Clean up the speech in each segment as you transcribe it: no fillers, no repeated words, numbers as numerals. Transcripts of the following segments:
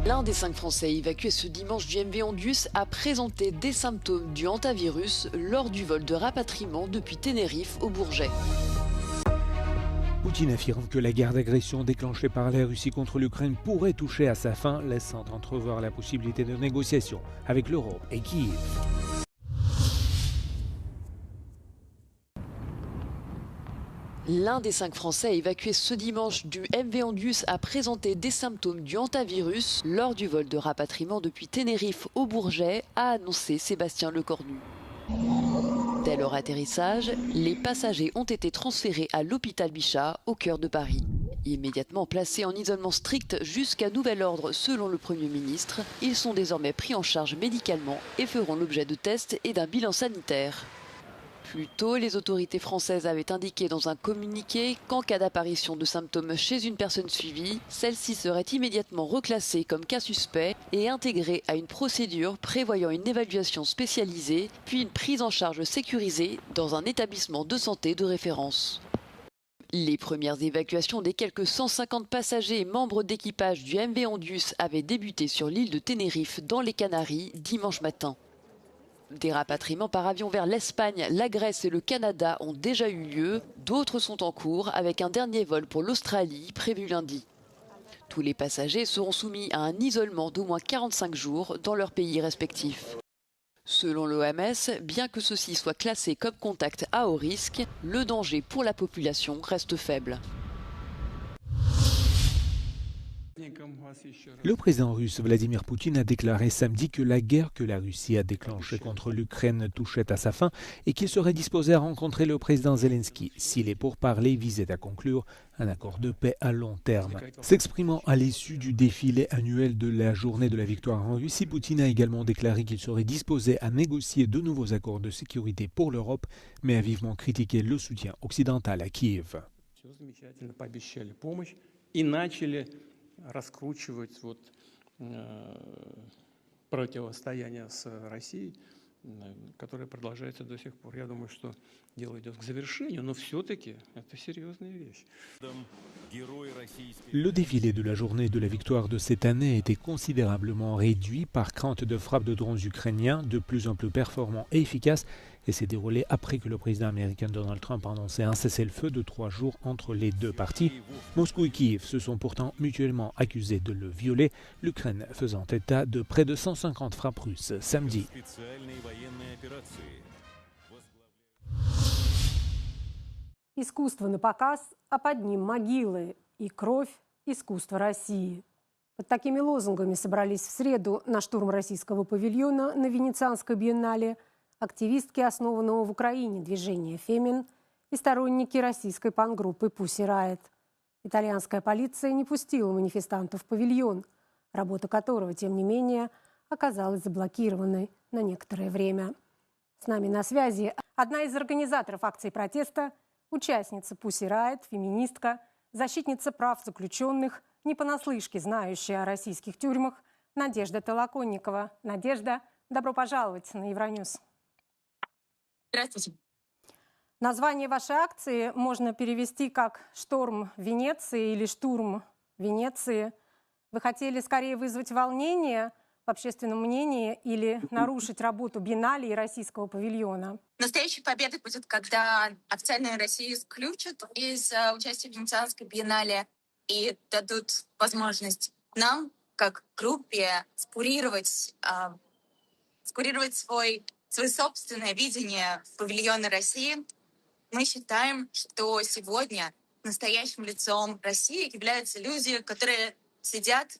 L'un des 5 Français évacués ce dimanche du MV Ondius a présenté des symptômes du hantavirus lors du vol de rapatriement depuis Tenerife au Bourget. Poutine affirme que la guerre d'agression déclenchée par la Russie contre l'Ukraine pourrait toucher à sa fin, laissant entrevoir la possibilité de négociations avec l'Europe et Kiev. L'un des 5 Français évacués ce dimanche du MV Ondius a présenté des symptômes du hantavirus lors du vol de rapatriement depuis Tenerife au Bourget, a annoncé Sébastien Lecornu. Dès leur atterrissage, les passagers ont été transférés à l'hôpital Bichat, au cœur de Paris. Immédiatement placés en isolement strict jusqu'à nouvel ordre selon le Premier ministre, ils sont désormais pris en charge médicalement et feront l'objet de tests et d'un bilan sanitaire. Plus tôt, les autorités françaises avaient indiqué dans un communiqué qu'en cas d'apparition de symptômes chez une personne suivie, celle-ci serait immédiatement reclassée comme cas suspect et intégrée à une procédure prévoyant une évaluation spécialisée, puis une prise en charge sécurisée dans un établissement de santé de référence. Les premières évacuations des quelques 150 passagers et membres d'équipage du MV Ondius avaient débuté sur l'île de Tenerife dans les Canaries dimanche matin. Des rapatriements par avion vers l'Espagne, la Grèce et le Canada ont déjà eu lieu. D'autres sont en cours avec un dernier vol pour l'Australie prévu lundi. Tous les passagers seront soumis à un isolement d'au moins 45 jours dans leur pays respectif. Selon l'OMS, bien que ceux-ci soient classés comme contact à haut risque, le danger pour la population reste faible. Le président russe Vladimir Poutine a déclaré samedi que la guerre que la Russie a déclenchée contre l'Ukraine touchait à sa fin et qu'il serait disposé à rencontrer le président Zelensky si les pourparlers visaient à conclure un accord de paix à long terme. S'exprimant à l'issue du défilé annuel de la journée de la victoire en Russie, Poutine a également déclaré qu'il serait disposé à négocier de nouveaux accords de sécurité pour l'Europe, mais a vivement critiqué le soutien occidental à Kiev. Раскручивать противостояние с Россией, которое продолжается до сих пор. Я думаю, что дело идет к завершению, но все-таки это серьезная вещь. Le défilé de la journée de la victoire de cette année a été considérablement réduit par crainte de frappes de drones ukrainiens de plus en plus performants et efficaces et s'est déroulé après que le président américain Donald Trump a annoncé un cessez-le-feu de 3 jours entre les deux parties. Moscou et Kiev se sont pourtant mutuellement accusés de le violer, l'Ukraine faisant état de près de 150 frappes russes samedi. Искусство на показ, а под ним могилы и кровь искусства России. Под такими лозунгами собрались в среду на штурм российского павильона на Венецианской биеннале активистки основанного в Украине движения «Фемин» и сторонники российской панк-группы «Pussy Riot». Итальянская полиция не пустила манифестантов в павильон, работа которого, тем не менее, оказалась заблокированной на некоторое время. С нами на связи одна из организаторов акции протеста, участница Pussy Riot, феминистка, защитница прав заключенных, не понаслышке знающая о российских тюрьмах, Надежда Толоконникова. Надежда, добро пожаловать на Евроньюз. Здравствуйте. Название вашей акции можно перевести как «Шторм Венеции» или «Штурм Венеции». Вы хотели скорее вызвать волнение в общественном мнении или нарушить работу биеннале и российского павильона? Настоящей победой будет, когда официальную Россию исключат из участия в Венецианской биеннале и дадут возможность нам, как группе, скурировать свое собственное видение павильона России. Мы считаем, что сегодня настоящим лицом России являются люди, которые сидят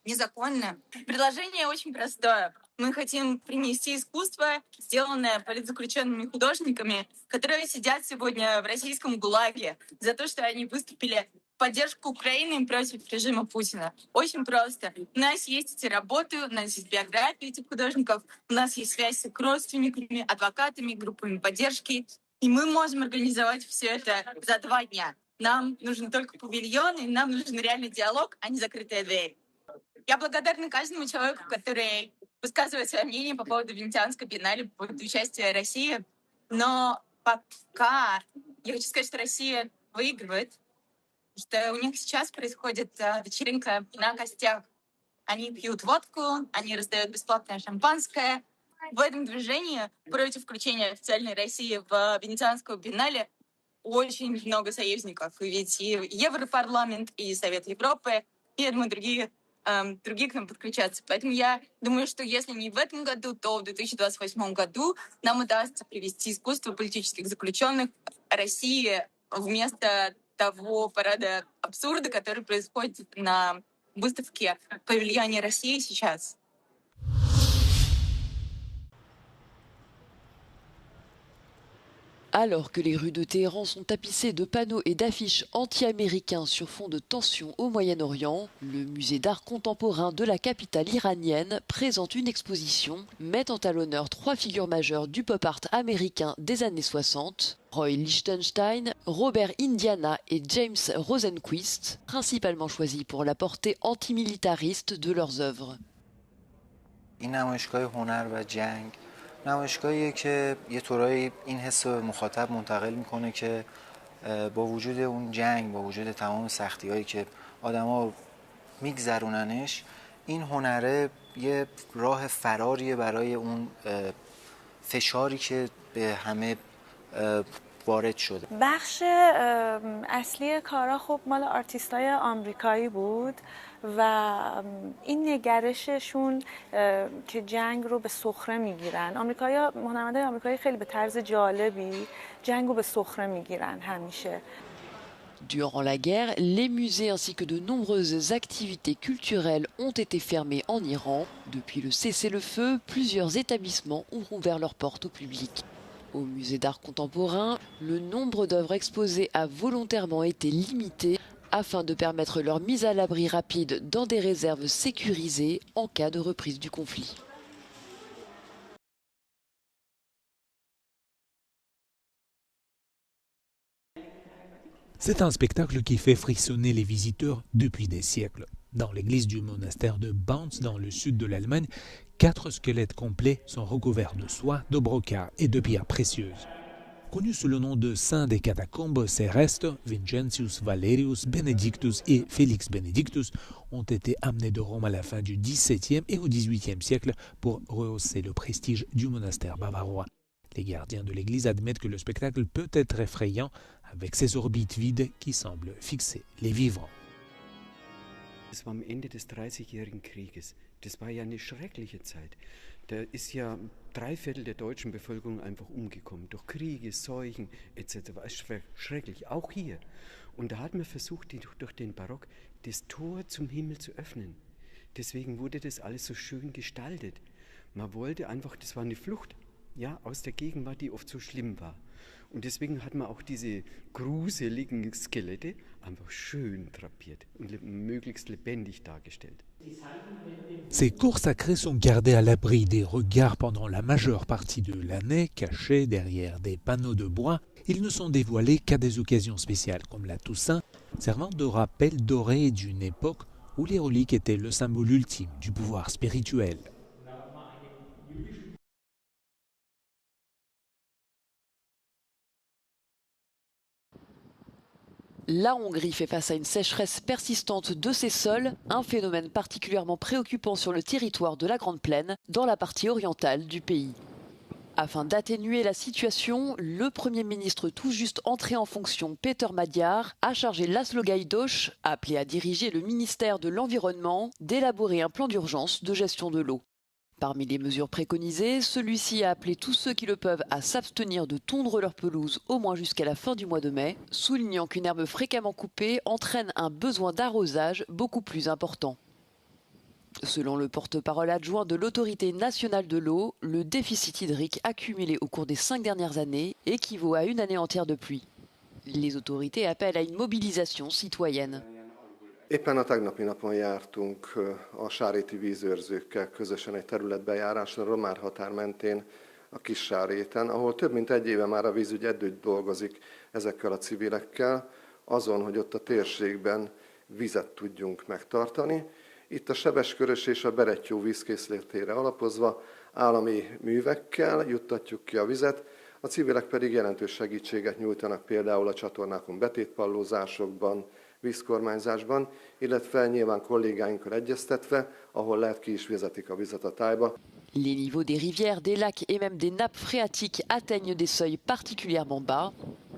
незаконно. Предложение очень простое. Мы хотим принести искусство, сделанное политзаключенными художниками, которые сидят сегодня в российском ГУЛАГе за то, что они выступили в поддержку Украины против режима Путина. Очень просто. У нас есть эти работы, у нас есть биографии этих художников, у нас есть связь с их родственниками, адвокатами, группами поддержки. И мы можем организовать все это за 2 дня. Нам нужен только павильон, и нам нужен реальный диалог, а не закрытая дверь. Я благодарна каждому человеку, который высказывает свое мнение по поводу Венецианской биеннале, по поводу участия России. Но пока я хочу сказать, что Россия выигрывает, что у них сейчас происходит вечеринка на костях они пьют водку, они раздают бесплатное шампанское. В этом движении против включения официальной России в Венецианскую биеннале очень много союзников. Ведь и Европарламент, и Совет Европы, и, я думаю, другие к нам подключаться. Поэтому я думаю, что если не в этом году, то в 2028 году нам удастся привести искусство политических заключенных России вместо того парада абсурда, который происходит на выставке в павильоне России сейчас. Alors que les rues de Téhéran sont tapissées de panneaux et d'affiches anti-américains sur fond de tensions au Moyen-Orient, le musée d'art contemporain de la capitale iranienne présente une exposition mettant à l'honneur 3 figures majeures du pop art américain des années 60, Roy Lichtenstein, Robert Indiana et James Rosenquist, principalement choisis pour la portée antimilitariste de leurs œuvres. نمایشگاهیه که یه طورایی این حس به مخاطب منتقل میکنه که با وجود اون جنگ، با وجود تمام سختی‌هایی که آدما میگذروننش، این هنره یه راه فراریه برای اون فشاری که به همه وارد شده. بخش اصلی کارا خب مال آرتیستای آمریکایی بود و این نگرششون که جنگ رو به سخره میگیرن. هنرمندای آمریکایی خیلی به طرز جالبی جنگ رو به سخره میگیرن همیشه. Durant la guerre, les musées ainsi que de nombreuses activités culturelles ont été fermés en Iran. Depuis le cessez-le-feu, plusieurs établissements ont rouvert leurs portes au public. Au musée d'art contemporain, le nombre d'œuvres exposées a volontairement été limité afin de permettre leur mise à l'abri rapide dans des réserves sécurisées en cas de reprise du conflit. C'est un spectacle qui fait frissonner les visiteurs depuis des siècles. Dans l'église du monastère de Banz, dans le sud de l'Allemagne, 4 squelettes complets sont recouverts de soie, de brocart et de pierres précieuses. Connus sous le nom de saints des catacombes, ces restes, Vincentius Valerius Benedictus et Felix Benedictus, ont été amenés de Rome à la fin du XVIIe et au XVIIIe siècle pour rehausser le prestige du monastère bavarois. Les gardiens de l'église admettent que le spectacle peut être effrayant avec ses orbites vides qui semblent fixer les vivants. Das war am Ende des 30-jährigen Krieges. Das war ja eine schreckliche Zeit. Da ist ja 3/4 der deutschen Bevölkerung einfach umgekommen. Durch Kriege, Seuchen etc. Es war schrecklich, auch hier. Und da hat man versucht, durch den Barock das Tor zum Himmel zu öffnen. Deswegen wurde das alles so schön gestaltet. Man wollte einfach, das war eine Flucht, ja, aus der Gegenwart, die oft so schlimm war. Und deswegen hat man auch diese gruseligen Skelette einfach schön drapiert und möglichst lebendig dargestellt. Ces corps sacrés sont gardés à l'abri des regards pendant la majeure partie de l'année, cachés derrière des panneaux de bois. Ils ne sont dévoilés qu'à des occasions spéciales, comme la Toussaint, servant de rappel doré d'une époque où les reliques étaient le symbole ultime du pouvoir spirituel. La Hongrie fait face à une sécheresse persistante de ses sols, un phénomène particulièrement préoccupant sur le territoire de la Grande Plaine, dans la partie orientale du pays. Afin d'atténuer la situation, le Premier ministre tout juste entré en fonction, Péter Magyar, a chargé László Gulyás, appelé à diriger le ministère de l'Environnement, d'élaborer un plan d'urgence de gestion de l'eau. Parmi les mesures préconisées, celui-ci a appelé tous ceux qui le peuvent à s'abstenir de tondre leur pelouse au moins jusqu'à la fin du mois de mai, soulignant qu'une herbe fréquemment coupée entraîne un besoin d'arrosage beaucoup plus important. Selon le porte-parole adjoint de l'Autorité nationale de l'eau, le déficit hydrique accumulé au cours des 5 dernières années équivaut à une année entière de pluie. Les autorités appellent à une mobilisation citoyenne. Éppen a tegnapi napon jártunk a sáréti vízőrzőkkel közösen egy területbejáráson, a román határ mentén, a Kis-Sáréten, ahol több mint egy éve már a vízügy együtt dolgozik ezekkel a civilekkel, azon, hogy ott a térségben vizet tudjunk megtartani. Itt a Sebeskörös és a Berettyó vízkészletére alapozva állami művekkel juttatjuk ki a vizet, a civilek pedig jelentős segítséget nyújtanak például a csatornákon betétpallózásokban, vízkormányzásban, illetve nyilván kollégáinkkal egyeztetve, ahol lehet ki is vezetik a vizet a tájba. Les niveaux des rivières, des lacs et même des nappes phréatiques atteignent des seuils particulièrement bas.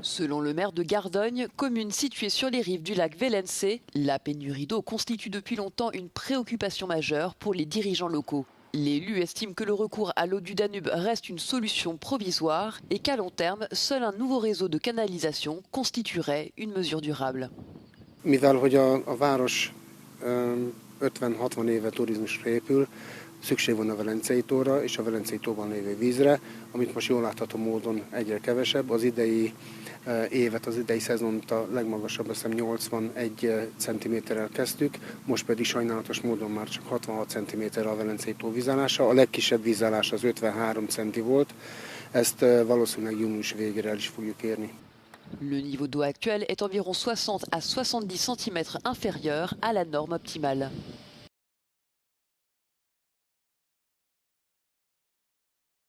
Selon le maire de Gardogne, commune située sur les rives du lac Velence, la pénurie d'eau constitue depuis longtemps une préoccupation majeure pour les dirigeants locaux. L'élu estime que le recours à l'eau du Danube reste une solution provisoire et qu'à long terme, seul un nouveau réseau de canalisation constituerait une mesure durable. Mivel hogy a város 50-60 éve turizmusra épül, szükség van a Velencei tóra és a Velencei tóban lévő vízre, amit most jól látható módon egyre kevesebb. Az idei évet, az idei szezont a legmagasabb, azt hiszem 81 cm-rel kezdtük, most pedig sajnálatos módon már csak 66 cm a Velencei tó vízállása. A legkisebb vízállás az 53 cm volt, ezt valószínűleg június végére el is fogjuk érni. Le niveau d'eau actuel est environ 60 à 70 cm inférieur à la norme optimale.